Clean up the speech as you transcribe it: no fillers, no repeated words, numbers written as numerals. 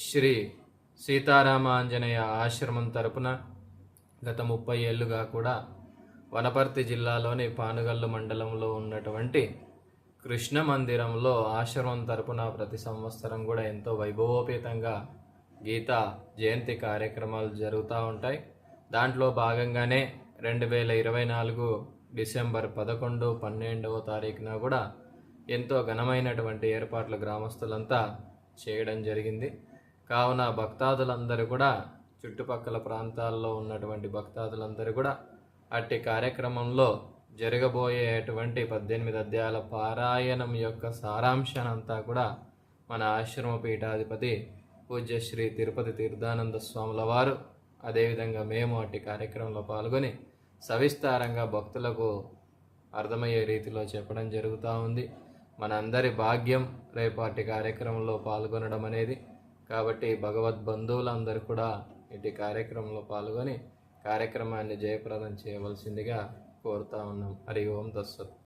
శ్రీ సీతారామ ఆంజనేయ ఆశ్రమం తరపున గత 30 ఏళ్లుగా కూడా వనపర్తి జిల్లాలోని పానుగల్లు మండలంలో ఉన్నటువంటి కృష్ణ మందిరంలో ఆశ్రమం తరపున ప్రతి సంవత్సరం కూడా ఎంతో వైభవోపేతంగా గీతా జయంతి కార్యక్రమాలు జరుగుతూ ఉంటాయి. దాంట్లో భాగంగానే 2024 డిసెంబర్ 11, 12వ తారీఖున కూడా ఎంతో ఘనమైనటువంటి ఏర్పాట్లు గ్రామస్తులంతా చేయడం జరిగింది. కావున భక్తాదులందరూ కూడా చుట్టుపక్కల ప్రాంతాల్లో ఉన్నటువంటి భక్తాదులందరూ కూడా అట్టి కార్యక్రమంలో జరగబోయేటువంటి 18 అధ్యాయాల పారాయణం యొక్క సారాంశానంతా కూడా మన ఆశ్రమ పీఠాధిపతి పూజ్య శ్రీ తిరుపతి తీర్థానంద స్వాముల వారు అదేవిధంగా మేము అట్టి కార్యక్రమంలో పాల్గొని సవిస్తారంగా భక్తులకు అర్థమయ్యే రీతిలో చెప్పడం జరుగుతూ ఉంది. మన అందరి భాగ్యం రేపు అట్టి కార్యక్రమంలో పాల్గొనడం అనేది. కాబట్టి భగవద్బంధువులందరూ కూడా ఇటు కార్యక్రమంలో పాల్గొని కార్యక్రమాన్ని జయప్రదం చేయవలసిందిగా కోరుతా ఉన్నాం. హరి ఓం తత్సత్.